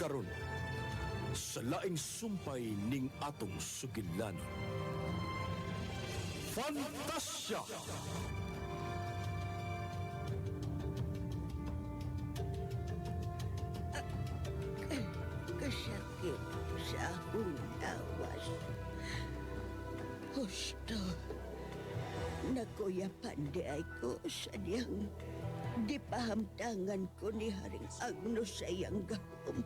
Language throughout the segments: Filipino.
karon sa laing sumpay ning atong sugidlanon. Fantasya! Kasakit sa akong lawas. Husto, nakuyapan di ay ko sa diyang di pahamtangan ko ni Haring Agnos sa iyang gahom.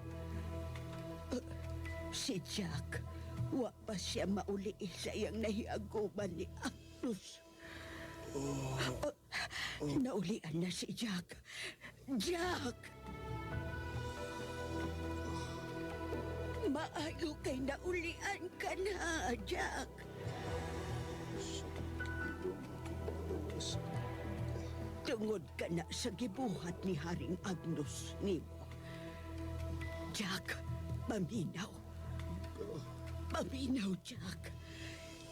Si Jack, wa pa siya mauli sa iyang nahiaguban ni Agnos. Naulian na si Jack. Jack! Maayo kay naulian ka na, Jack. Tungod ka na sa gibuhat ni Haring Agnos nimo. Jack, paminaw. Paminaw, Jack.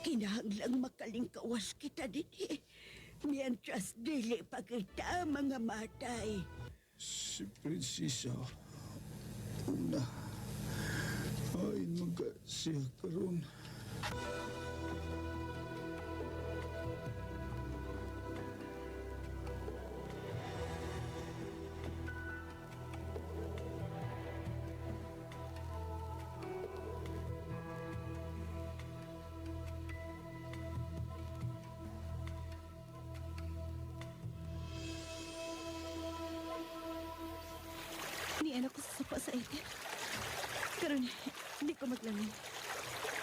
Kinahanglang makalingkawas kita din mientras dili pa kita mga matay. Si Prinsesa, una, ay magkasiya karon. Niyan ako sa sapa sa itin. Karon, hindi ko maglamin.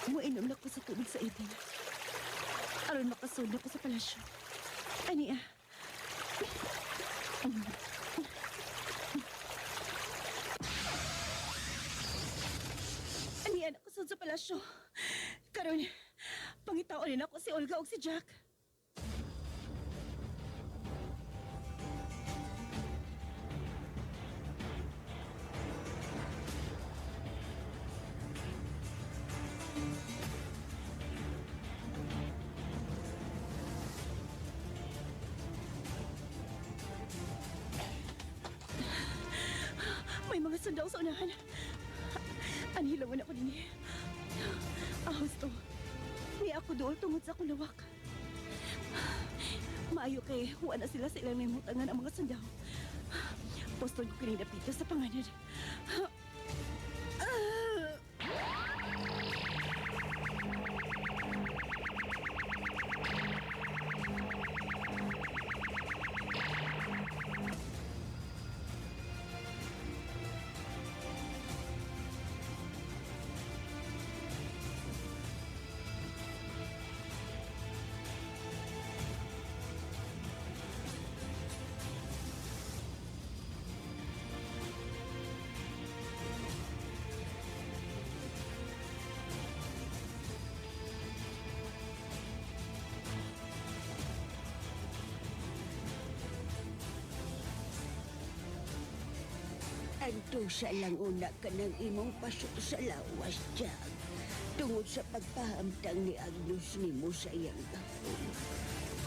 Muinom na ko sa tubig sa itin. Aron makasunod ako sa palasyo. Ani ah. Anian ako sa palasyo. Karon, pangitaonin ako si Olga o si Jack. May mga sundaw sa unahan. Anhilawan ako din. Ahos to. Ni ako dool tungod sa akong lawak. Maayo kay wala sila sa ilang nahimutangan ang mga sundaw. Poston ko kinidapito sa panganad. Anto siya lang una ka ng imong pasok sa lawas, Jack. Tungod sa pagpahamtang ni Agnos nimo sa iyang gahom.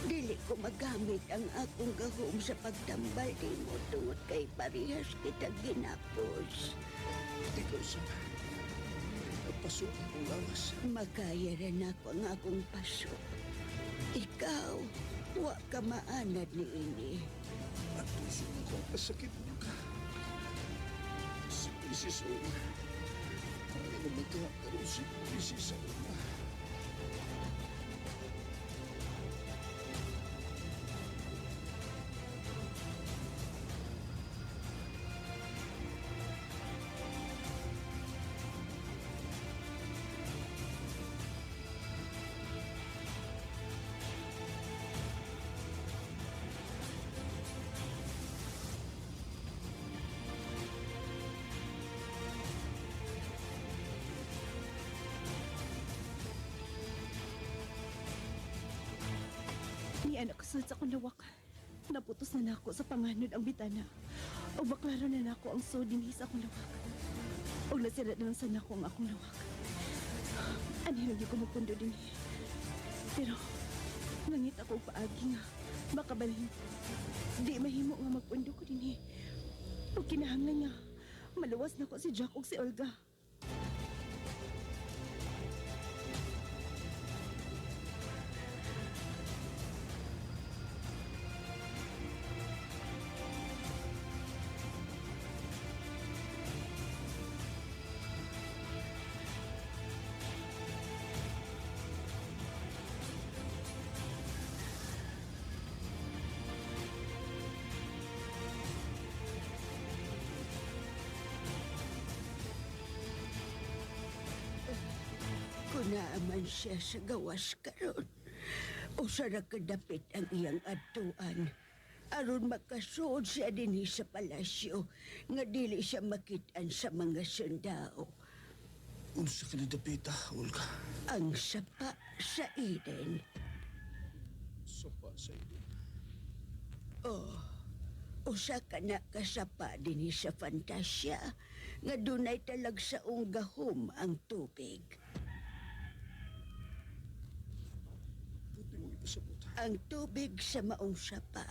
Dili ko magamit ang akong gahom sa pagtambal nimo tungod kay parehas kita ginapos. Hindi ko sa napasok ang lawas. Makaya rin ako ang akong pasok. Ikaw, wa ka maanad ni ini. At puso ko ang kasakit mo ka. Si Prinsesa Una. Ay na magkakaroon si Prinsesa Una. Niyan ako sa akong lawak. Naputos na nako sa panganod ang bitana. O baklaro na nako ang sod din sa akong lawak. O nasira na lang sa nako ang akong lawak. Anhilang ko magpundo din. Pero, nangit ako paagi nga. Makabalhin. Di mahimo nga magpundo ko din. O kinahanglan nga. Maluwas na ko si Jack ug si Olga. Kunaaman siya sa gawas karon. Usa ra kadapit ang iyang adtuan. Aron makasuod siya dinhi sa palasyo nga dili siya makitaan sa mga sundao. Unsa ka nadapita, Olga? Ang sapa sa Eden. Sapa sa iyo. Usa ka na kasapa dinhi sa fantasya nga dunay talagsaong gahom ang tubig. Buti mo ipasabot. Ang tubig sa maong sapa.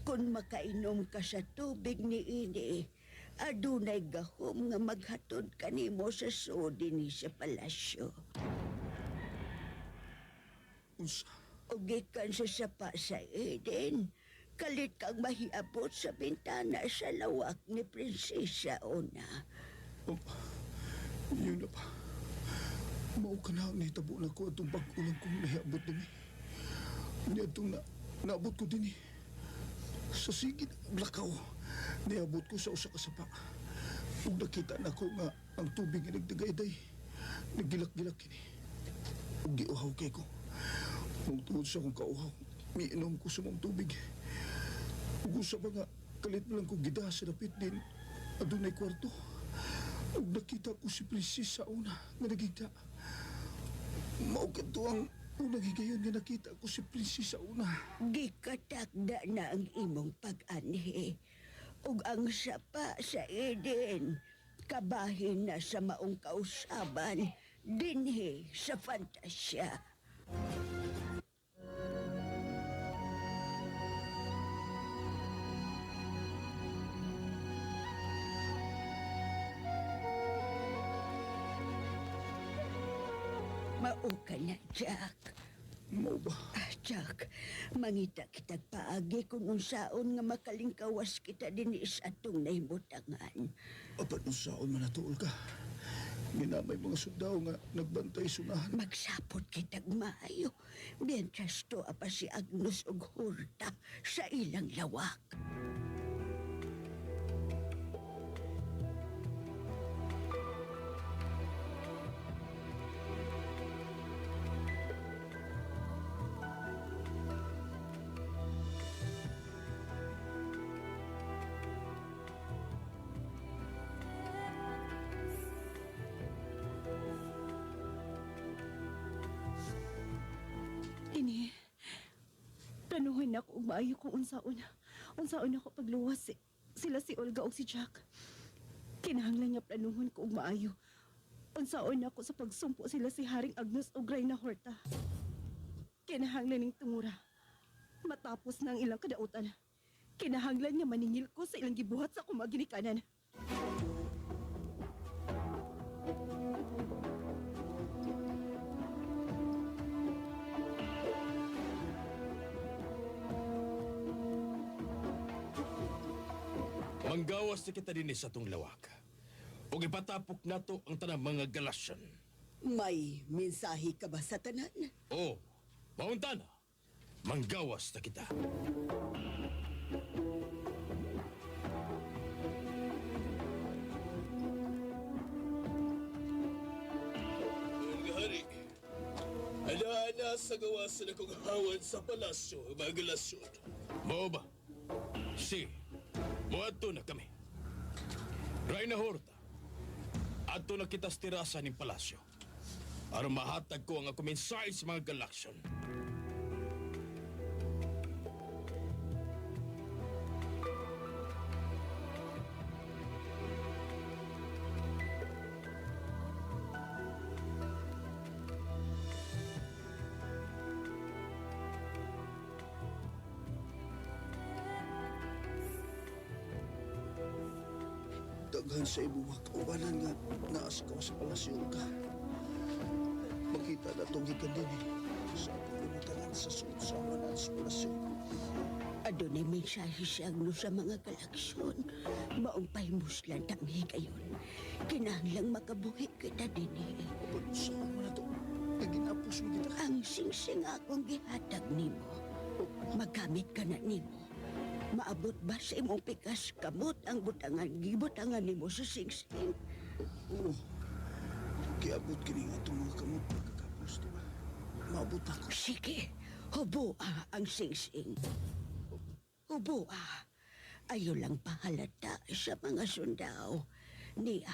Kung makainom ka sa tubig ni ini, adunay gahom nga maghatod kanimo sa sud dinhi sa palasyo. Unsa? O gikan sa sapa sa Eden, kalit kang mahiabot sa bintana sa lawak ni Prinsesa Una. Oh, yun na pa. Mao ka na ang nahitabo na ko atong pag-ulang kong nahiabot din eh. Niadtong naabot ko din eh. Sa sigid ang lakaw, niabot ko sa usa ka sapa. Ug nakita na ko nga ang tubig nga nagdagayday. Naggilak-gilak kini. Ug giuhaw kay ko. Ug tungod sa akong kauhaw, miinom ko sa mong tubig. Ug usa pa nga, kalit mo lang ko gida sa dapit din. Adunay kwarto. Ug nakita ko si Prinsesa Una nga nagigda. Mao kadto ang unang higayon nga nakita ko si Prinsesa Una. Gikatakda na ang imong pag-anhi. Ug ang sapa sa Eden, kabahin na sa maong kausaban, dinhi sa fantasya. Mao ka na, Jack. Mao ba? Jack, mangita kitag paagi kung unsaon nga makalingkawas kita dinhi sa atong nahimutangan. Apat no saon man natuol ka. Ginamay mga sundao nga nagbantay sunahan. Magsapot kitag maayo. Mientras to apa si Agnos ug Hurta sa ilang lawak. Ini, planuhin na ko maayo kung unsaon ako pagluwas sila si Olga o si Jack. Kinahanglan nga planuhon ko maayo. Unsaon ako sa pagsumpo sila si Haring Agnos o Reyna Horta. Kinahanglan ning tungura. Matapos na ang ilang kadautan, kinahanglan nga maningil ko sa ilang gibuhat sa akong mga ginikanan. Manggawas na kita din sa atong lawak. O ipatapok nato ang tanang mga galasyon. May mensahe ka ba sa tanan? O, maunta na. Manggawas na kita. Hari, ala-ala sa gawasan akong hawan sa palasyo, mga galasyon. Mao ba? Si, muadto na kami. Reyna Horta, adto na kita sa tirasa ng palasyo. Aron mahatag ko ang ako mensahe sa mga galaksyon. daghan sa imong kaubanan nga naas ka sa palasyo ka. Makita na itong gikan din sa pagpuntahan sa suot sa amanan sa palasyo. Adunay mensahe siya no sa mga galaksyon. Maong pahimuslan tangi kayon. Kinahanglang makabuhi kita din Kapag saan mo na ito, naginapos mo kita. Ang singsing akong gihatag nimo. Magamit ka na nimo. Maabot ba sa imong pikas kamot ang gibutangan nimo sa singsing? Oo. Kiabot kini nga itong mga kamot pagkakapos, di ba? Maabot ako. Sige, huboa ang singsing. Huboa. Ayaw lang pahalata sa mga sundao. Niya,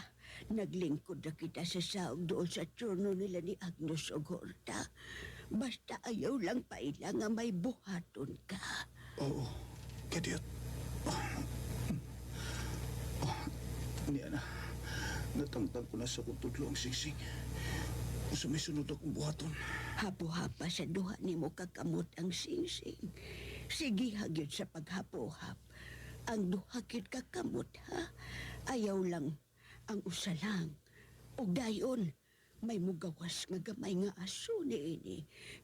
naglingkod na kita sa saog doon sa trono nila ni Agnos o Gorta. Basta ayaw lang paila nga may buhaton ka. Oo. Kadiyot. Niya na. Natangtang ko na sa kong tudlo ang singsing. Kung sa may sunod akong buhaton. Hapo-hapa sa duha ni mo kakamot ang singsing. Sige hagyod sa paghapo-hap. Ang duha gyud kakamot ha. Ayaw lang ang usa lang. Ug dayon, may mugawas nga gamay nga aso ni ini.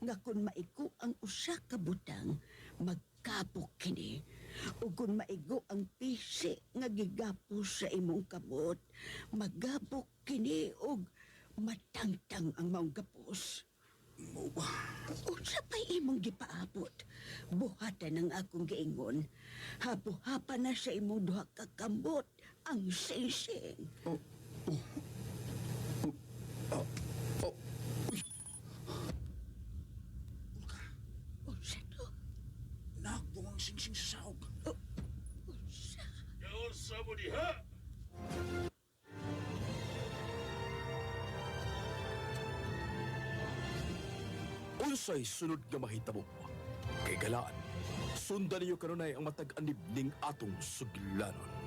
Nga kung maigo ang usa ka butang, magkapok kini. Ug kung maigo ang pisi nga gigapos sa imong kamot, magabok kini ug matangtang ang maong gapos. Mo ba? Unsa pa'y imong gipaabot? Buhatan ang akong giingon. Hapo-hapa na sa imong duha ka kamot ang singsing. Oh. Unsa to? Nakbong ang singsing sa saog. Unsa? Yaon sa mo diha! Unsay sunod nga mahitabo? Kay galaan, sundan niyo kanunay ang matag-anib ning atong suglanon.